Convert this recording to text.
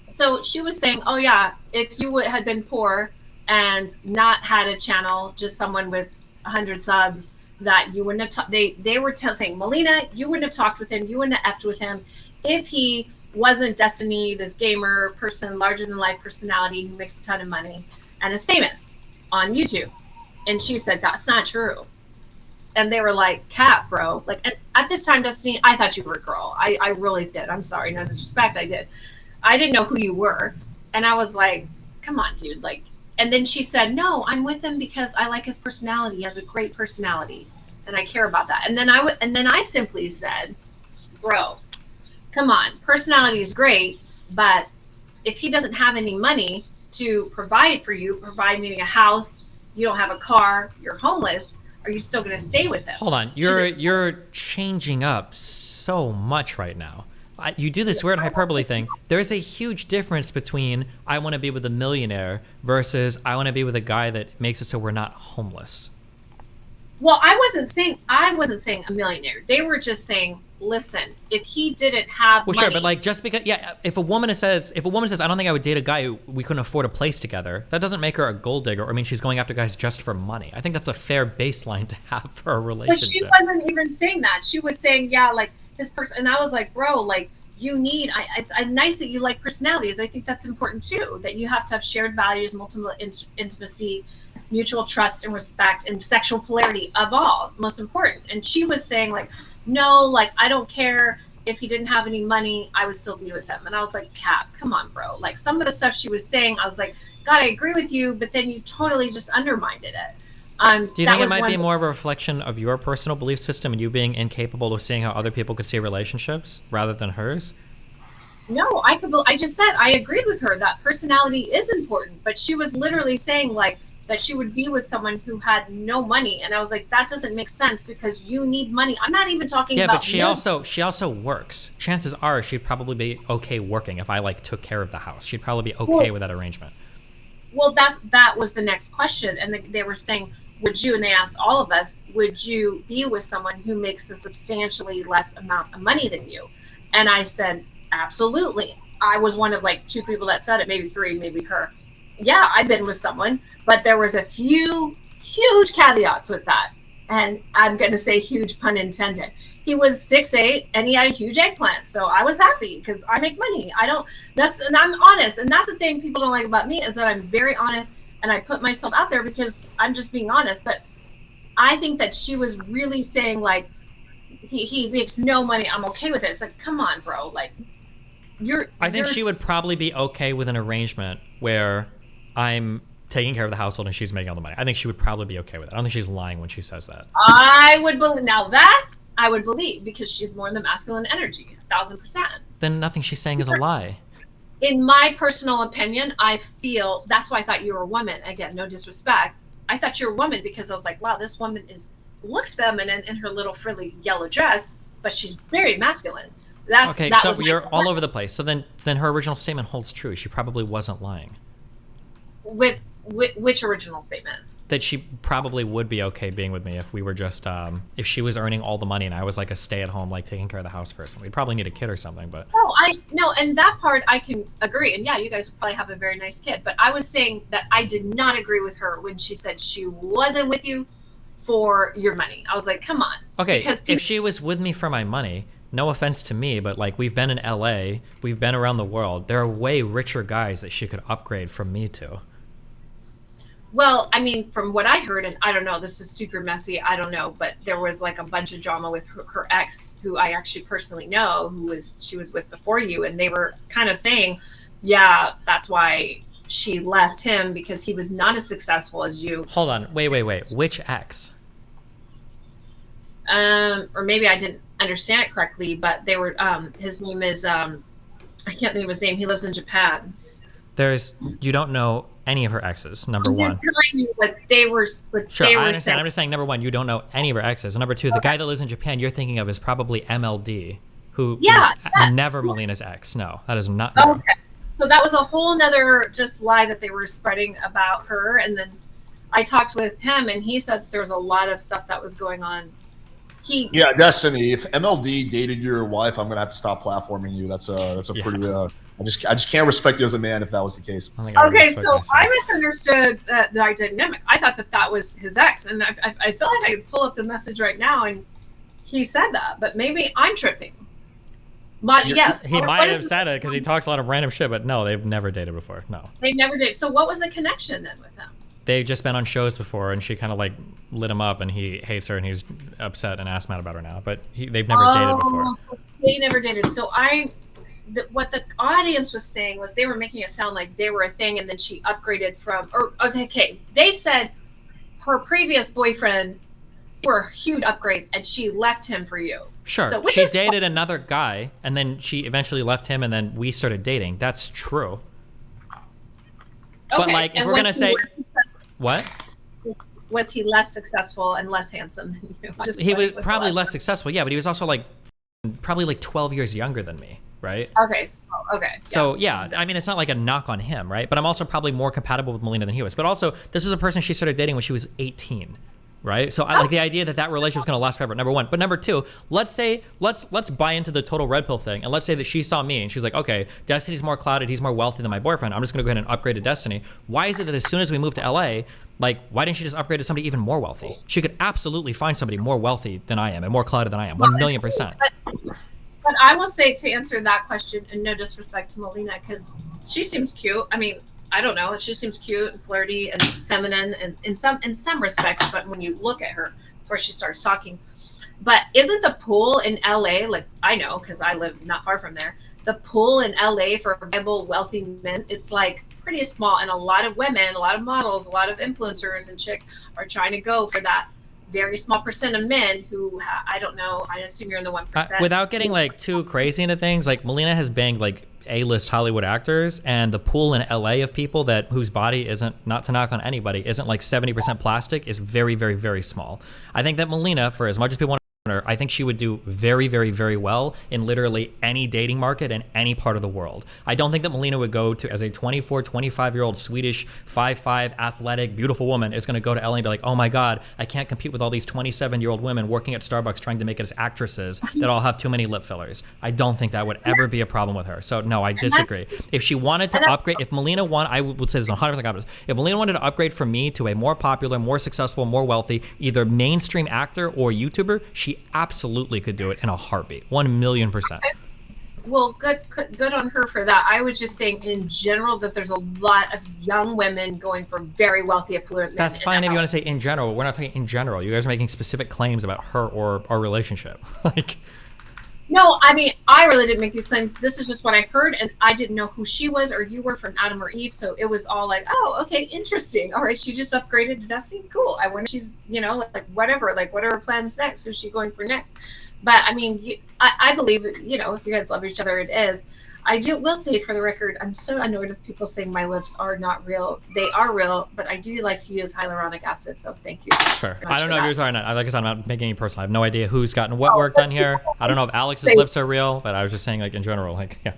So she was saying, oh yeah, if you had been poor and not had a channel, just someone with 100 subs, that you wouldn't have they were saying, Melina, you wouldn't have talked with him, you wouldn't have effed with him if he wasn't Destiny, this gamer person, larger than life personality who makes a ton of money and is famous on YouTube. And she said, that's not true. And they were like, cap, bro. Like, and at this time, Destiny, I thought you were a girl. I really did. I'm sorry, no disrespect, I did. I didn't know who you were. And I was like, come on, dude. Like, and then she said, no, I'm with him because I like his personality. He has a great personality and I care about that. And then I simply said, bro, come on. Personality is great, but if he doesn't have any money to provide for you, provide meaning a house, you don't have a car, you're homeless, are you still going to stay with him? Hold on. You're changing up so much right now. You do this weird hyperbole thing. There's a huge difference between I want to be with a millionaire versus I want to be with a guy that makes it so we're not homeless. Well, I wasn't saying a millionaire. They were just saying, listen, if he didn't have money, sure, but like just because if a woman says I don't think I would date a guy who we couldn't afford a place together, that doesn't make her a gold digger. I mean, she's going after guys just for money. I think that's a fair baseline to have for a relationship. But she wasn't even saying that. She was saying, yeah, like this person, and I was like, bro, like you need. It's nice that you like personalities. I think that's important too. That you have to have shared values, multiple intimacy, mutual trust and respect, and sexual polarity of all most important. And she was saying like, no, like I don't care if he didn't have any money, I would still be with him. And I was like, Cap, come on, bro. Like some of the stuff she was saying, I was like, God, I agree with you, but then you totally just undermined it. Do you think it might be more of a reflection of your personal belief system and you being incapable of seeing how other people could see relationships rather than hers? No, I just said I agreed with her that personality is important, but she was literally saying like that she would be with someone who had no money, and I was like, that doesn't make sense because you need money. I'm not even talking about. Yeah, but she also works. Chances are she'd probably be okay working if I like took care of the house. She'd probably be okay with that arrangement. Well, that was the next question, and they were saying, would you? And they asked all of us, would you be with someone who makes a substantially less amount of money than you? And I said, absolutely. I was one of like 2 people that said it, maybe 3, maybe her. Yeah, I've been with someone, but there was a few huge caveats with that. And I'm going to say huge, pun intended. He was 6'8" and he had a huge eggplant. So I was happy because I make money. And I'm honest. And that's the thing people don't like about me is that I'm very honest and I put myself out there because I'm just being honest. But I think that she was really saying like, he makes no money. I'm okay with it. It's like, come on, bro. Like, I think she would probably be okay with an arrangement where I'm taking care of the household and she's making all the money. I think she would probably be okay with it. I don't think she's lying when she says that. I would believe. Now that I would believe because she's more in the masculine energy, 1,000%. Then nothing she's saying is a lie. In my personal opinion, I feel that's why I thought you were a woman. Again, no disrespect. I thought you were a woman because I was like, wow, this woman looks feminine in her little frilly yellow dress, but she's very masculine. So you're all over the place. So then her original statement holds true. She probably wasn't lying. With which original statement? That she probably would be okay being with me if we were just if she was earning all the money and I was like a stay-at-home, like taking care of the house person. We'd probably need a kid or something, but no, and that part I can agree. And yeah, you guys would probably have a very nice kid. But I was saying that I did not agree with her when she said she wasn't with you for your money. I was like, come on. Okay, if she was with me for my money, no offense to me, but like we've been in LA, we've been around the world. There are way richer guys that she could upgrade from me to. Well, I mean, from what I heard, and I don't know, this is super messy, I don't know, but there was like a bunch of drama with her ex, who I actually personally know, she was with before you, and they were kind of saying, yeah, that's why she left him because he was not as successful as you. Hold on, wait. Which ex? Or maybe I didn't understand it correctly, but they were. His name is I can't think of his name. He lives in Japan. You don't know any of her exes. Number one. I'm just telling you what they were. Sure, I understand. Saying. I'm just saying. Number one, you don't know any of her exes. And number two, the guy that lives in Japan you're thinking of is probably MLD, who is never Melina's ex. No, that is not. Okay. So that was a whole nother just lie that they were spreading about her. And then I talked with him and he said there was a lot of stuff that was going on. Destiny, if MLD dated your wife, I'm going to have to stop platforming you. That's a pretty I just can't respect you as a man if that was the case. Okay, so I misunderstood the dynamic. I thought that was his ex, and I feel like I could pull up the message right now, and he said that, but maybe I'm tripping. Yes, he might have said it because he talks a lot of random shit, but no, they've never dated before. No, they've never dated. So what was the connection then with them? They've just been on shows before, and she kind of like lit him up, and he hates her, and he's upset and asked Matt about her now. But they've never dated before. They never dated. So what the audience was saying was they were making it sound like they were a thing, and then she upgraded from. They said her previous boyfriend were a huge upgrade, and she left him for you. Sure, so, she dated another guy, and then she eventually left him, and then we started dating. That's true. Okay. But like, if we're gonna say what? Was he less successful and less handsome than you? He was probably less successful, yeah, but he was also like probably like 12 years younger than me, right? Okay. So yeah, I mean, it's not like a knock on him, right? But I'm also probably more compatible with Melina than he was. But also, this is a person she started dating when she was 18. Right, so I like the idea that relationship is going to last forever. Number one, but number two, let's buy into the total red pill thing, and let's say that she saw me and she was like, okay, Destiny's more clouded, he's more wealthy than my boyfriend. I'm just going to go ahead and upgrade to Destiny. Why is it that as soon as we move to LA, like, why didn't she just upgrade to somebody even more wealthy? She could absolutely find somebody more wealthy than I am and more clouded than I am, 1,000,000%. But I will say, to answer that question, and no disrespect to Melina, because she seems cute. I mean, I don't know. She seems cute and flirty and feminine, and in some respects. But when you look at her, of course, she starts talking. But isn't the pool in LA, like, I know because I live not far from there, the pool in LA for viable, wealthy men, it's like pretty small, and a lot of women, a lot of models, a lot of influencers and chicks are trying to go for that very small percent of men who I don't know. I assume you're in the 1%. Without getting like too crazy into things, like Melina has banged like A-list Hollywood actors, and the pool in LA of people whose body isn't, not to knock on anybody, isn't like 70% plastic is very, very, very small. I think that Melina, for as much as people want to her, I think she would do very, very, very well in literally any dating market in any part of the world. I don't think that Melina would go to, as a 24, 25-year-old Swedish 5'5", athletic, beautiful woman is going to go to LA and be like, oh my God, I can't compete with all these 27-year-old women working at Starbucks trying to make it as actresses that all have too many lip fillers. I don't think that would ever be a problem with her. So no, I disagree. If she wanted to upgrade, if Melina wanted, I would say this 100% confidence, if Melina wanted to upgrade from me to a more popular, more successful, more wealthy, either mainstream actor or YouTuber, she absolutely could do it in a heartbeat. 1,000,000%. Well, good on her for that. I was just saying in general that there's a lot of young women going for very wealthy, affluent men. That's fine if you want to say in general. We're not talking in general. You guys are making specific claims about her or our relationship. Like, no, I mean, I really didn't make these claims. This is just what I heard, and I didn't know who she was or you were from Adam or Eve, so it was all like, oh, okay, interesting. All right, she just upgraded to Destiny. Cool. I wonder if she's, like whatever, like what are her plans next? Who's she going for next? But I mean, I believe, if you guys love each other, it is. Will say for the record, I'm so annoyed with people saying my lips are not real. They are real, but I do like to use hyaluronic acid, so thank you. Sure. I don't know if yours are or not. Like I said, I'm not making any personal. I have no idea who's gotten what work done here. I don't know if Alex's lips are real, but I was just saying, like, in general, like, yeah.